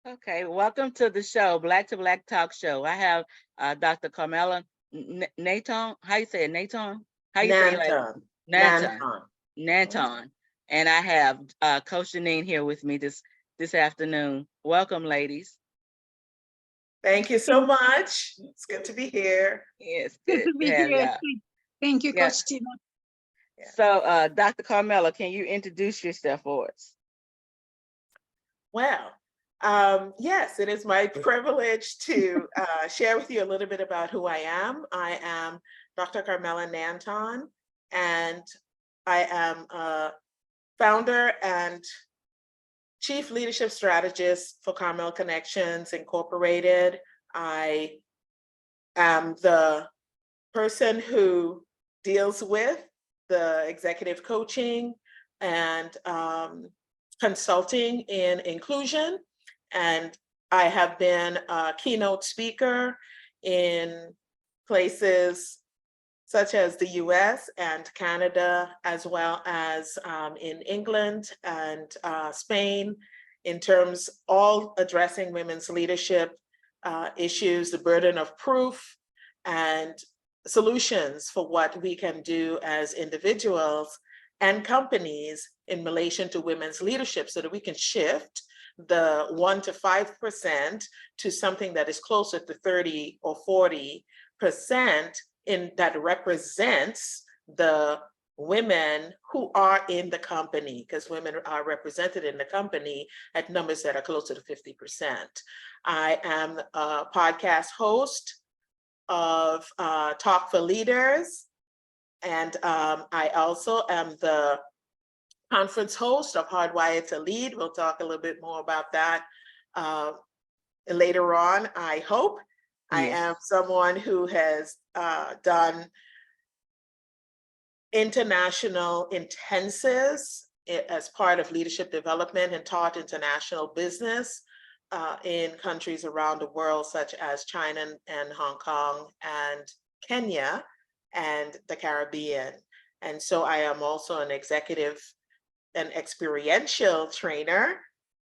Okay, welcome to the show, Black to Black Talk Show. I have Dr. Carmela Nanton. How you say it, Nanton? How you say it, like Nanton. Nanton? Nanton. Mhm. Nanton. And I have Coach Janine here with me this afternoon. Welcome, ladies. Thank you so much. It's good to be here. Yes, Good good to to be have here. y'all. Thank you, Yeah. Coach Tina. Yeah. So, Dr. Carmela, can you introduce yourself for us? Well, yes, it is my privilege to share with you a little bit about who I am. I am Dr. Carmela Nanton, and I am a founder and Chief Leadership Strategist for Carmel Connections Incorporated. I am the person who deals with the executive coaching and consulting in inclusion. And I have been a keynote speaker in places such as the US and Canada, as well as in England and Spain, in terms all addressing women's leadership issues, the burden of proof, and solutions for what we can do as individuals and companies in relation to women's leadership so that we can shift the 1 to 5% to something that is closer to 30 or 40% in that represents the women who are in the company, because women are represented in the company at numbers that are closer to 50%. I am a podcast host of Talk for Leaders, and I also am the conference host of Hardwired to Lead. We'll talk a little bit more about that later on, I hope. I am someone who has done international intensives as part of leadership development and taught international business in countries around the world, such as China and Hong Kong and Kenya and the Caribbean. And so I am also an executive and experiential trainer,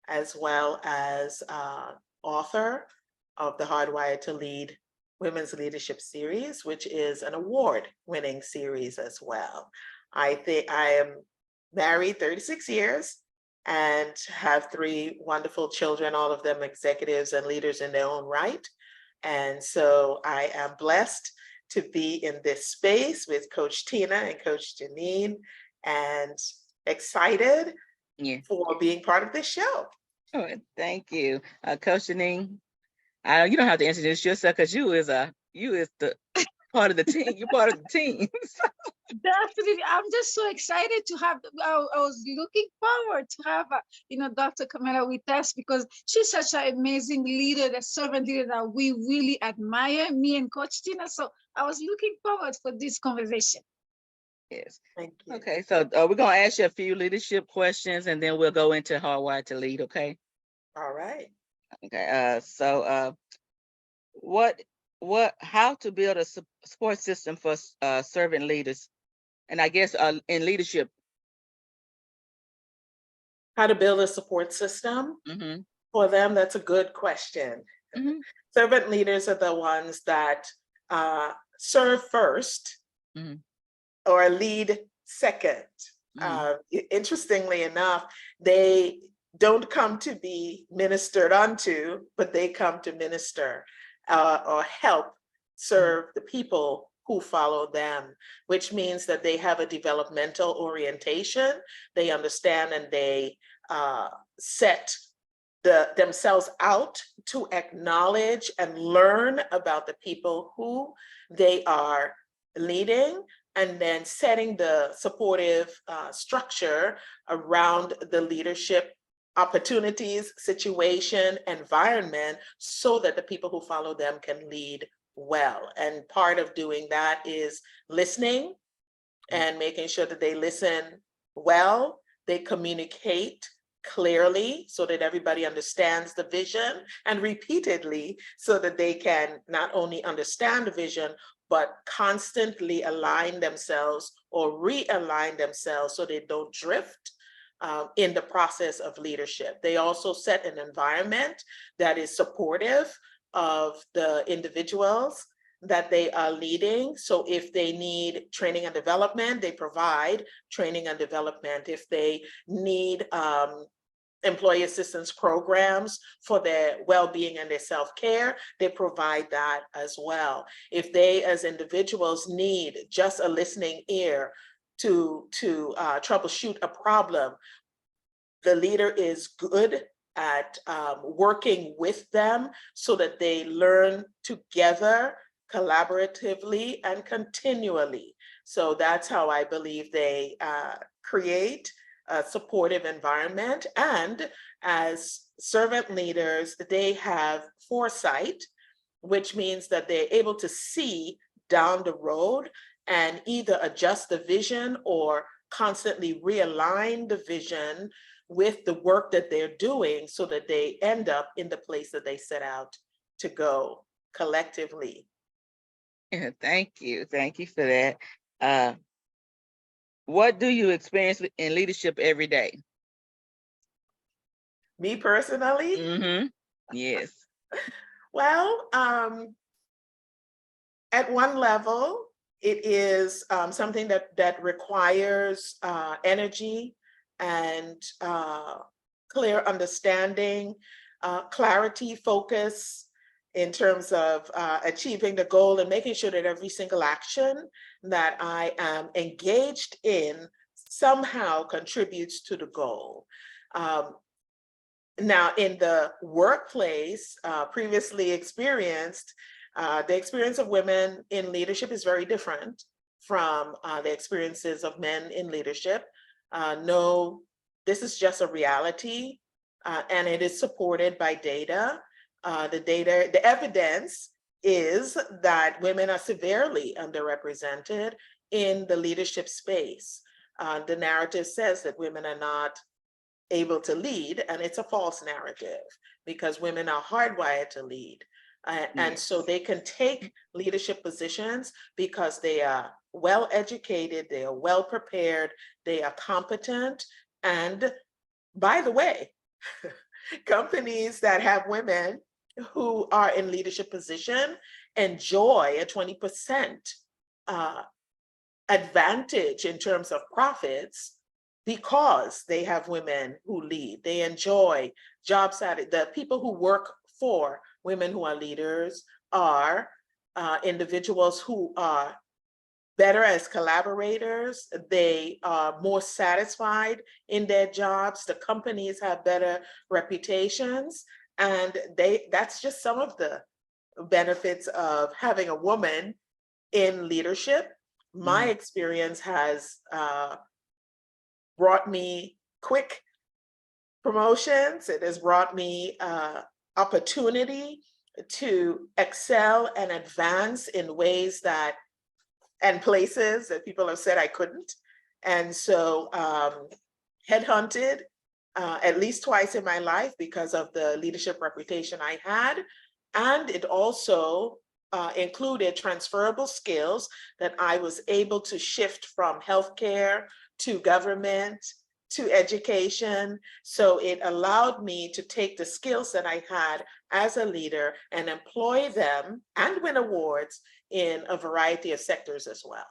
as well as author of the Hardwired to Lead Women's Leadership Series, which is an award-winning series as well. I think I am married 36 years and have 3 wonderful children, all of them executives and leaders in their own right. And so I am blessed to be in this space with Coach Tina and Coach Janine, and excited for being part of this show. Oh, thank you, Coach Janine. You don't have to introduce yourself because you is the part of the team. You're part of the team. Definitely, I'm just so excited to have. I was looking forward to have, Dr. Carmela with us because she's such an amazing leader, the servant leader that we really admire. Me and Coach Tina. So I was looking forward for this conversation. Yes. Thank you. Okay, so we're gonna ask you a few leadership questions, and then we'll go into Hardwired to Lead. Okay. All right. Okay. How to build a support system for servant leaders, and I guess in leadership. How to build a support system for them? That's a good question. Servant leaders are the ones that serve first or lead second. Interestingly enough, they don't come to be ministered unto, but they come to minister or help serve the people who follow them, which means that they have a developmental orientation. They understand and they set themselves out to acknowledge and learn about the people who they are leading, and then setting the supportive structure around the leadership opportunities, situation, environment, so that the people who follow them can lead well. And part of doing that is listening and making sure that they listen well, they communicate clearly so that everybody understands the vision, and repeatedly so that they can not only understand the vision, but constantly align themselves or realign themselves so they don't drift in the process of leadership. They also set an environment that is supportive of the individuals that they are leading. So if they need training and development, they provide training and development. If they need employee assistance programs for their well-being and their self-care, they provide that as well. If they as individuals need just a listening ear to troubleshoot a problem, the leader is good at working with them so that they learn together, collaboratively, and continually. So that's how I believe they create a supportive environment. And as servant leaders, they have foresight, which means that they're able to see down the road and either adjust the vision or constantly realign the vision with the work that they're doing so that they end up in the place that they set out to go collectively. Yeah, thank you. Thank you for that. What do you experience in leadership every day? Me personally? Mm-hmm. Yes. Well, at one level, it is something that requires energy and clear understanding, clarity, focus in terms of achieving the goal and making sure that every single action that I am engaged in somehow contributes to the goal. Now, in the workplace, previously experienced, the experience of women in leadership is very different from the experiences of men in leadership. No, this is just a reality, and it is supported by data. The evidence is that women are severely underrepresented in the leadership space. The narrative says that women are not able to lead, and it's a false narrative because women are hardwired to lead. And so they can take leadership positions because they are well educated, they are well prepared, they are competent. And by the way, companies that have women who are in leadership position enjoy a 20% advantage in terms of profits because they have women who lead. They enjoy job satisfaction. The people who work for women who are leaders are individuals who are better as collaborators. They are more satisfied in their jobs. The companies have better reputations. And that's just some of the benefits of having a woman in leadership. My experience has brought me quick promotions. It has brought me opportunity to excel and advance in ways that, and places that people have said I couldn't. And so headhunted at least twice in my life because of the leadership reputation I had. And it also included transferable skills that I was able to shift from healthcare to government to education. So it allowed me to take the skills that I had as a leader and employ them and win awards in a variety of sectors as well.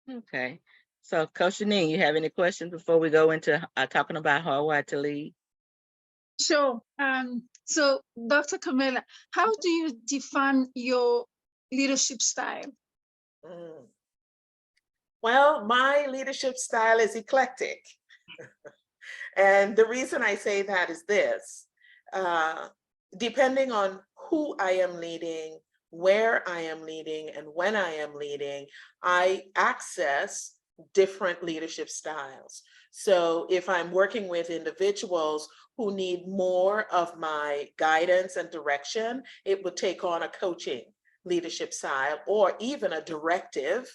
Okay. So Coach Janine, you have any questions before we go into talking about hardwired to lead? Sure. So Dr. Carmela, how do you define your leadership style? Well, my leadership style is eclectic. And the reason I say that is this, depending on who I am leading, where I am leading, and when I am leading, I access different leadership styles. So if I'm working with individuals who need more of my guidance and direction, it would take on a coaching leadership style or even a directive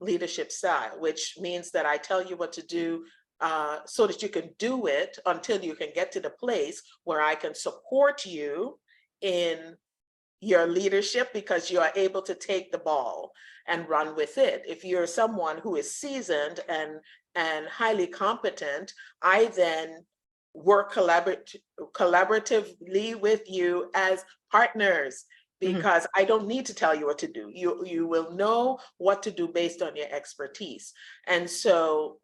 leadership style, which means that I tell you what to do so that you can do it until you can get to the place where I can support you in your leadership because you are able to take the ball and run with it. If you're someone who is seasoned and and highly competent, I then work collaboratively with you as partners, because I don't need to tell you what to do. You will know what to do based on your expertise. And so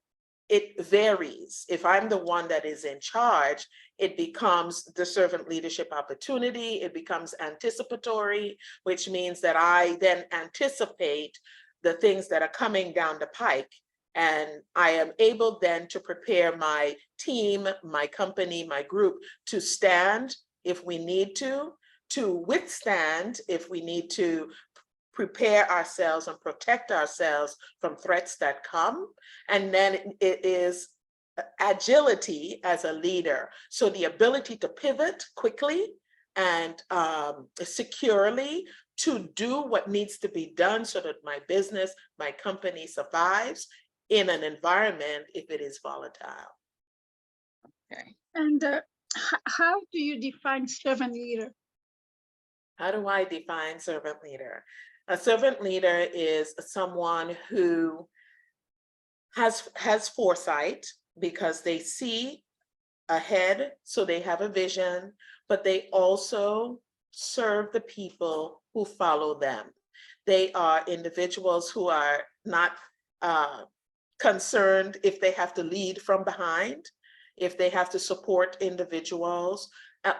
it varies. If I'm the one that is in charge, it becomes the servant leadership opportunity. It becomes anticipatory, which means that I then anticipate the things that are coming down the pike. And I am able then to prepare my team, my company, my group to stand if we need to withstand if we need to, prepare ourselves and protect ourselves from threats that come. And then it is agility as a leader. So the ability to pivot quickly and securely to do what needs to be done so that my business, my company survives in an environment if it is volatile. Okay. And how do you define servant leader? How do I define servant leader? A servant leader is someone who has foresight because they see ahead, so they have a vision, but they also serve the people who follow them. They are individuals who are not concerned if they have to lead from behind, if they have to support individuals,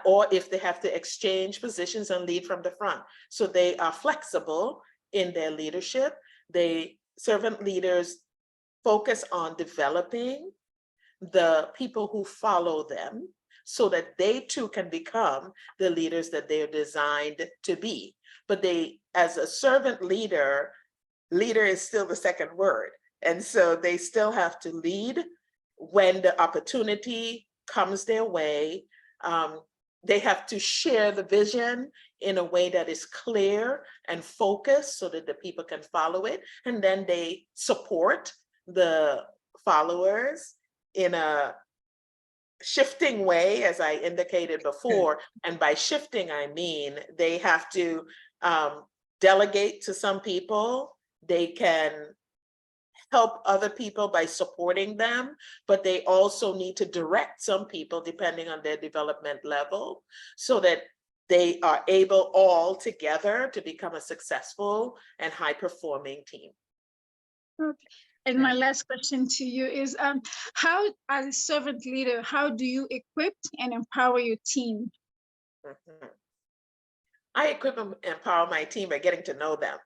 or if they have to exchange positions and lead from the front. So they are flexible in their leadership. Servant leaders focus on developing the people who follow them so that they too can become the leaders that they're designed to be. But as a servant leader, leader is still the second word. And so they still have to lead when the opportunity comes their way. They have to share the vision in a way that is clear and focused so that the people can follow it. And then they support the followers in a shifting way, as I indicated before. And by shifting, I mean they have to delegate to some people. They can help other people by supporting them, but they also need to direct some people depending on their development level so that they are able all together to become a successful and high-performing team. Okay. And my last question to you is, how, as a servant leader, how do you equip and empower your team? I equip and empower my team by getting to know them.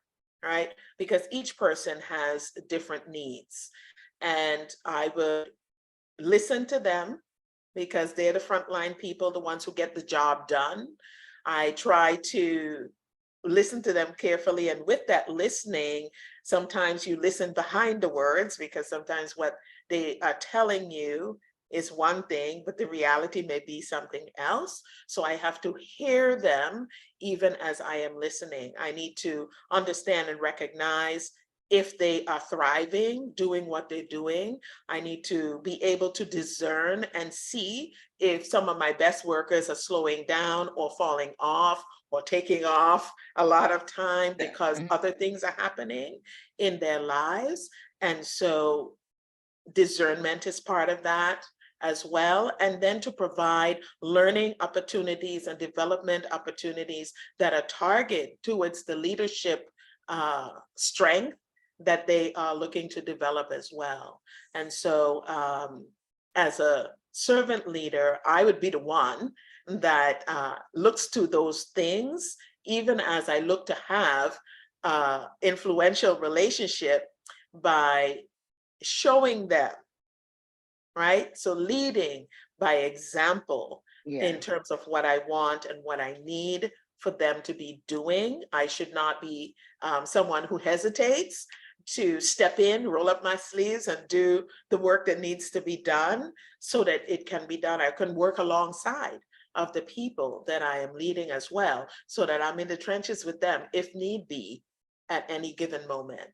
Right? Because each person has different needs. And I would listen to them because they're the frontline people, the ones who get the job done. I try to listen to them carefully. And with that listening, sometimes you listen behind the words because sometimes what they are telling you is one thing, but the reality may be something else. So I have to hear them even as I am listening. I need to understand and recognize if they are thriving, doing what they're doing. I need to be able to discern and see if some of my best workers are slowing down or falling off or taking off a lot of time because other things are happening in their lives. And so discernment is part of that as well. And then to provide learning opportunities and development opportunities that are targeted towards the leadership strength that they are looking to develop as well. And so as a servant leader, I would be the one that looks to those things, even as I look to have influential relationship by showing them, right? So leading by example in terms of what I want and what I need for them to be doing. I should not be someone who hesitates to step in, roll up my sleeves and do the work that needs to be done so that it can be done. I can work alongside of the people that I am leading as well, so that I'm in the trenches with them if need be at any given moment.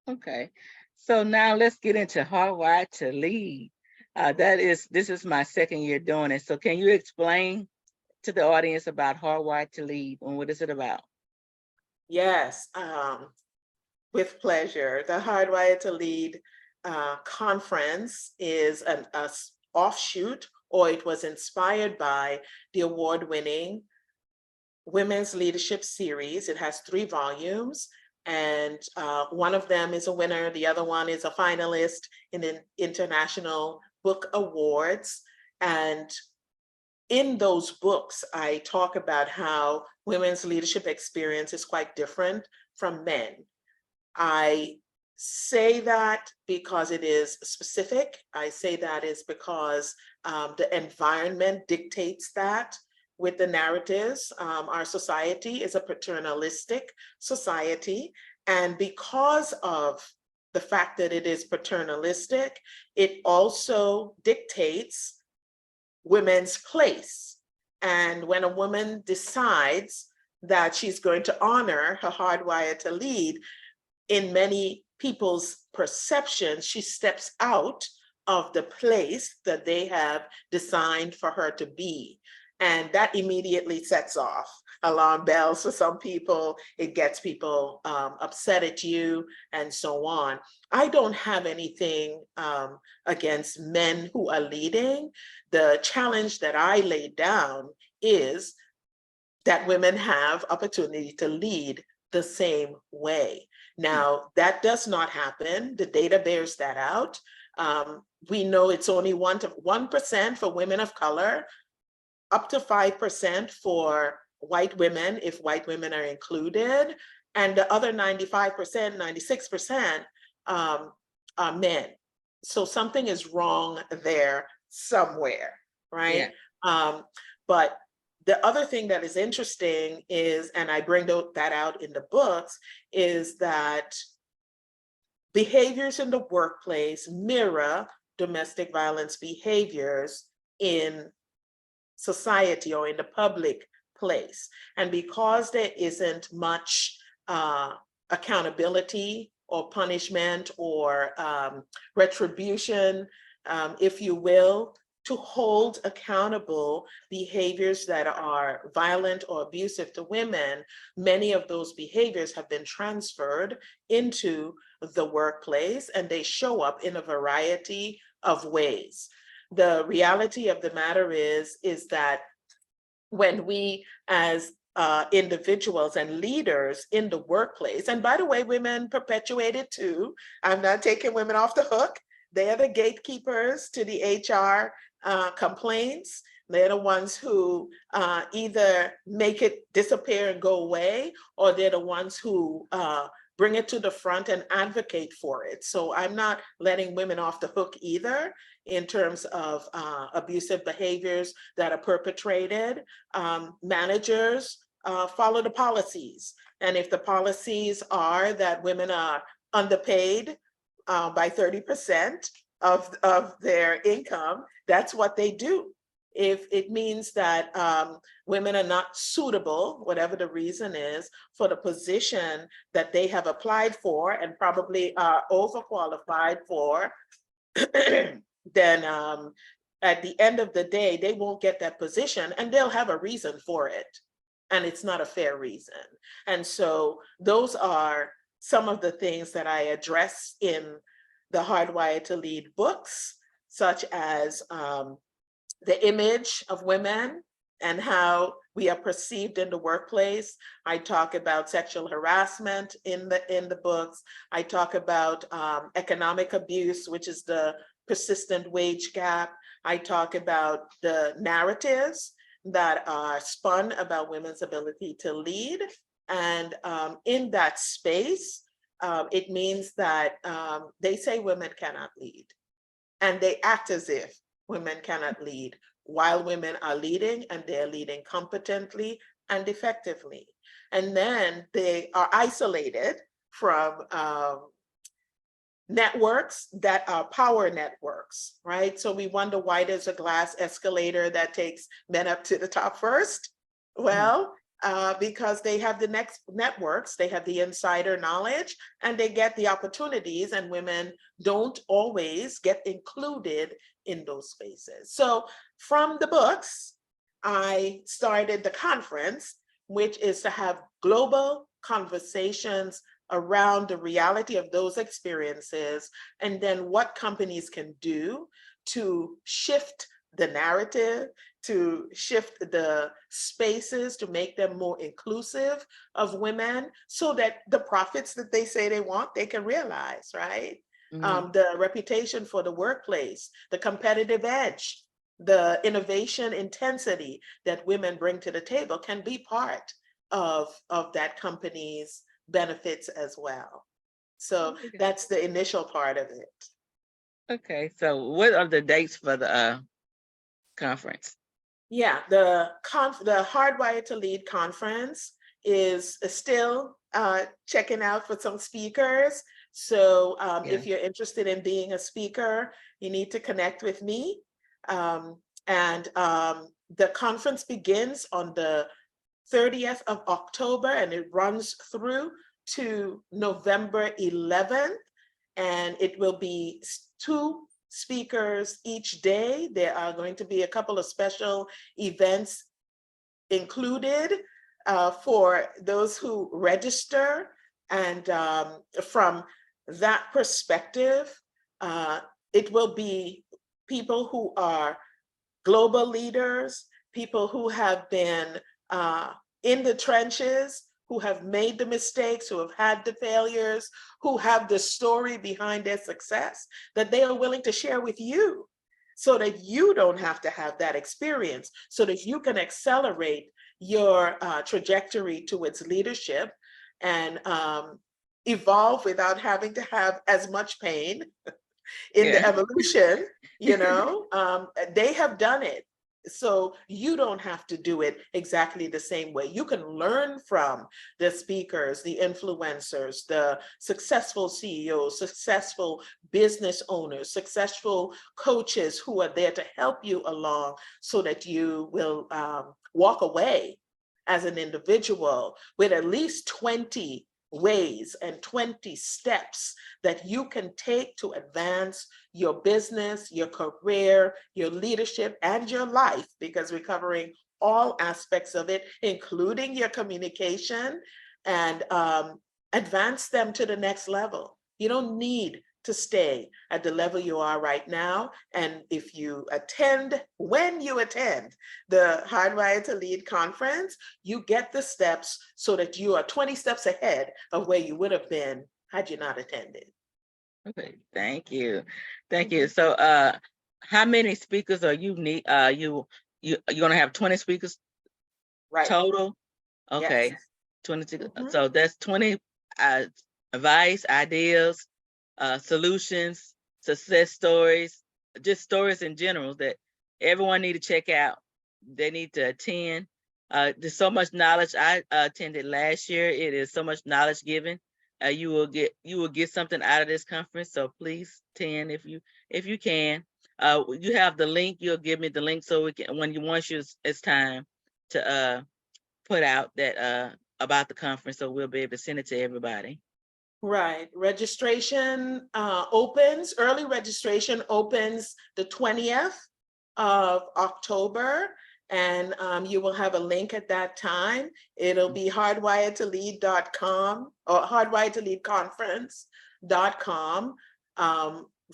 Okay, so now let's get into Hardwired to Lead. This is my second year doing it. So can you explain to the audience about Hardwired to Lead and what is it about? Yes, with pleasure. The Hardwired to Lead conference is an offshoot, or it was inspired by the award-winning Women's Leadership Series. It has 3 volumes, and one of them is a winner. The other one is a finalist in the International Book Awards. And in those books, I talk about how women's leadership experience is quite different from men. I say that because it is specific. I say that is because the environment dictates that with the narratives. Our society is a paternalistic society. And because of the fact that it is paternalistic, it also dictates women's place. And when a woman decides that she's going to honor her hardwired to lead, in many people's perceptions, she steps out of the place that they have designed for her to be. And that immediately sets off alarm bells for some people. It gets people upset at you and so on. I don't have anything against men who are leading. The challenge that I laid down is that women have opportunity to lead the same way. Now, that does not happen. The data bears that out. We know it's only 1% for women of color, up to 5% for white women, if white women are included, and the other 95%, 96% are men. So something is wrong there somewhere, right? Yeah. But the other thing that is interesting is, and I bring that out in the books, is that behaviors in the workplace mirror domestic violence behaviors in society or in the public place. And because there isn't much accountability or punishment or retribution, if you will, to hold accountable behaviors that are violent or abusive to women, many of those behaviors have been transferred into the workplace, and they show up in a variety of ways. The reality of the matter is that when we as individuals and leaders in the workplace, and by the way, women perpetuate it too. I'm not taking women off the hook. They are the gatekeepers to the HR complaints. They're the ones who either make it disappear and go away, or they're the ones who bring it to the front and advocate for it. So I'm not letting women off the hook either in terms of abusive behaviors that are perpetrated. Managers follow the policies. And if the policies are that women are underpaid by 30% of their income, that's what they do. If it means that women are not suitable, whatever the reason is, for the position that they have applied for and probably are overqualified for, then at the end of the day, they won't get that position, and they'll have a reason for it. And it's not a fair reason. And so those are some of the things that I address in the Hardwired to Lead books, such as the image of women and how we are perceived in the workplace. I talk about sexual harassment in the books. I talk about economic abuse, which is the persistent wage gap. I talk about the narratives that are spun about women's ability to lead. And in that space, it means that they say women cannot lead, and they act as if women cannot lead, while women are leading, and they're leading competently and effectively. And then they are isolated from networks that are power networks, right? So we wonder why there's a glass escalator that takes men up to the top first. Well, because they have the next networks, they have the insider knowledge, and they get the opportunities, and women don't always get included in those spaces. So from the books, I started the conference, which is to have global conversations around the reality of those experiences, and then what companies can do to shift the narrative, to shift the spaces, to make them more inclusive of women, so that the profits that they say they want, they can realize, right? The reputation for the workplace, the competitive edge, the innovation intensity that women bring to the table can be part of that company's benefits as well. So that's the initial part of it. Okay, so what are the dates for the conference? Yeah, the Hardwired to Lead conference is still checking out for some speakers. So if you're interested in being a speaker, you need to connect with me. The conference begins on the 30th of October, and it runs through to November 11th. And it will be 2 speakers each day. There are going to be a couple of special events included for those who register. And from that perspective, it will be people who are global leaders, people who have been in the trenches, who have made the mistakes, who have had the failures, who have the story behind their success that they are willing to share with you, so that you don't have to have that experience, so that you can accelerate your trajectory towards leadership and evolve without having to have as much pain in the evolution. They have done it. So you don't have to do it exactly the same way. You can learn from the speakers, the influencers, the successful CEOs, successful business owners, successful coaches who are there to help you along, so that you will walk away as an individual with at least 20 ways and 20 steps that you can take to advance your business, your career, your leadership, and your life, because we're covering all aspects of it, including your communication, and advance them to the next level. You don't need to stay at the level you are right now. And if you attend, when you attend the Hardwired to Lead conference, you get the steps so that you are 20 steps ahead of where you would have been had you not attended. Okay, thank you. Thank you. So how many speakers are you need? You're gonna have 20 speakers total? Okay. Yes. 20. So that's 20 advice, ideas, solutions, success stories, just stories in general that everyone need to check out. They need to attend. There's so much knowledge. I attended last year. It is so much knowledge given. You will get something out of this conference. So please attend if you can. You have the link. You'll give me the link so we can, once it's time to put out that about the conference, so we'll be able to send it to everybody. Right. Registration early registration opens the 20th of October, and you will have a link at that time. It'll be hardwirettolead.com or hardwirettoleadconference.com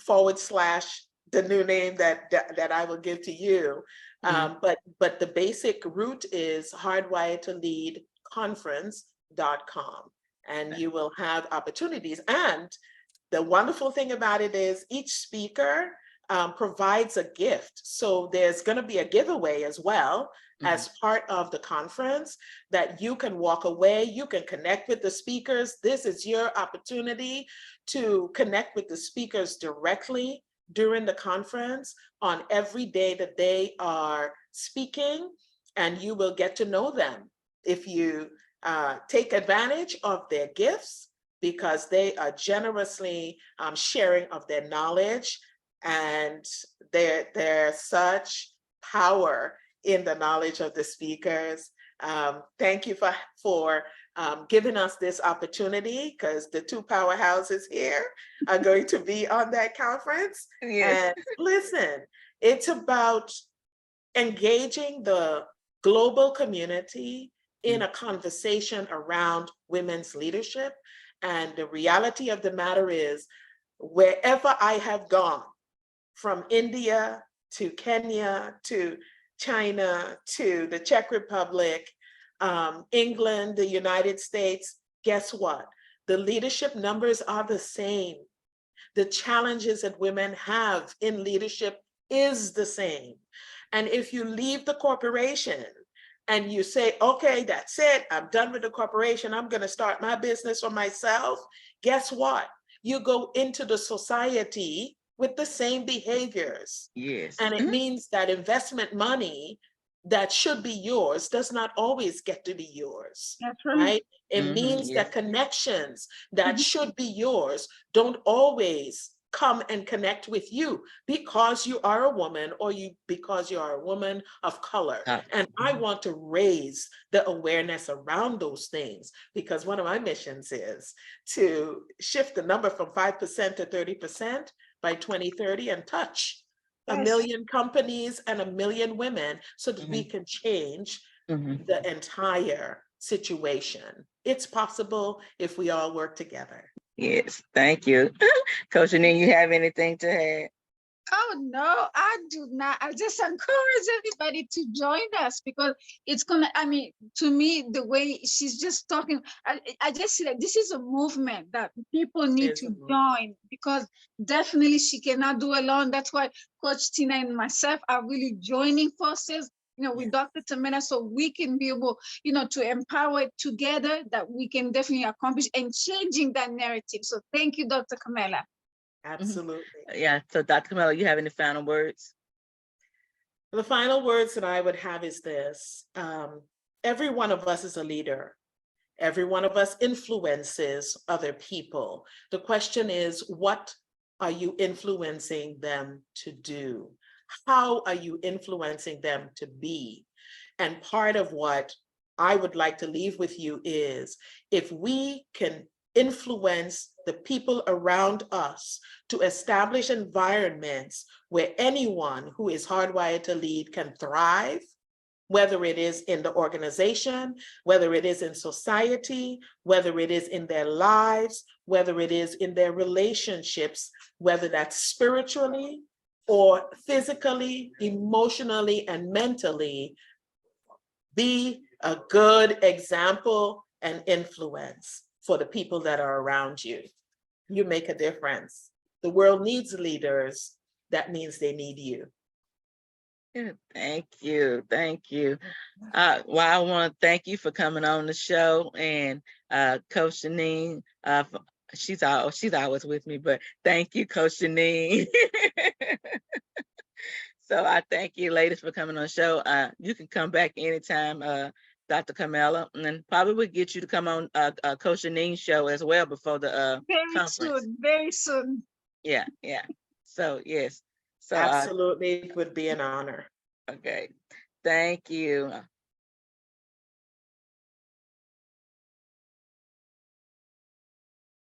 / the new name that I will give to you. But the basic route is hardwirettoleadconference.com. And you will have opportunities. And the wonderful thing about it is each speaker provides a gift. So there's going to be a giveaway as well as part of the conference that you can walk away. You can connect with the speakers. This is your opportunity to connect with the speakers directly during the conference on every day that they are speaking, and you will get to know them if you take advantage of their gifts, because they are generously sharing of their knowledge, and there's such power in the knowledge of the speakers. Thank you for giving us this opportunity, because the 2 powerhouses here are going to be on that conference. Yes. And listen, it's about engaging the global community in a conversation around women's leadership And the reality of the matter is, wherever I have gone, from India to Kenya to China to the Czech Republic, England, the United States, guess what? The leadership numbers are the same. The challenges that women have in leadership is the same. And if you leave the corporation and you say, okay, that's it, I'm done with the corporation, I'm going to start my business for myself, guess what? You go into the society with the same behaviors. Yes. And it means that investment money that should be yours does not always get to be yours. That's right. Right? It means that connections that should be yours don't always come and connect with you because you are a woman, or because you are a woman of color. And I want to raise the awareness around those things, because one of my missions is to shift the number from 5% to 30% by 2030 and touch 1 million companies and 1 million women, so that we can change the entire situation. It's possible if we all work together. Yes, thank you. Coach Janine, you have anything to add? Oh, no, I do not. I just encourage everybody to join us, because it's gonna, I mean, to me, the way she's just talking, I just see that this is a movement that people need to join, because definitely she cannot do alone. That's why Coach Tina and myself are really joining forces, with Dr. Carmela, so we can be able, to empower it together, that we can definitely accomplish and changing that narrative. So thank you, Dr. Carmela. Absolutely. Yeah, so Dr. Carmela, you have any final words? The final words that I would have is this. Every one of us is a leader. Every one of us influences other people. The question is, what are you influencing them to do? How are you influencing them to be? And part of what I would like to leave with you is, if we can influence the people around us to establish environments where anyone who is hardwired to lead can thrive, whether it is in the organization, whether it is in society, whether it is in their lives, whether it is in their relationships, whether that's spiritually or physically, emotionally, and mentally, be a good example and influence for the people that are around you. You make a difference. The world needs leaders. That means they need you. Yeah, thank you. Thank you. Well, I want to thank you for coming on the show, and Coach Janine, she's always with me, but thank you, Coach Janine. So I thank you, ladies, for coming on the show. You can come back anytime, Dr. Carmela, and then probably we'll get you to come on Coach Janine's show as well before the conference. Very soon. Yeah. So yes. So absolutely, it would be an honor. Okay. Thank you.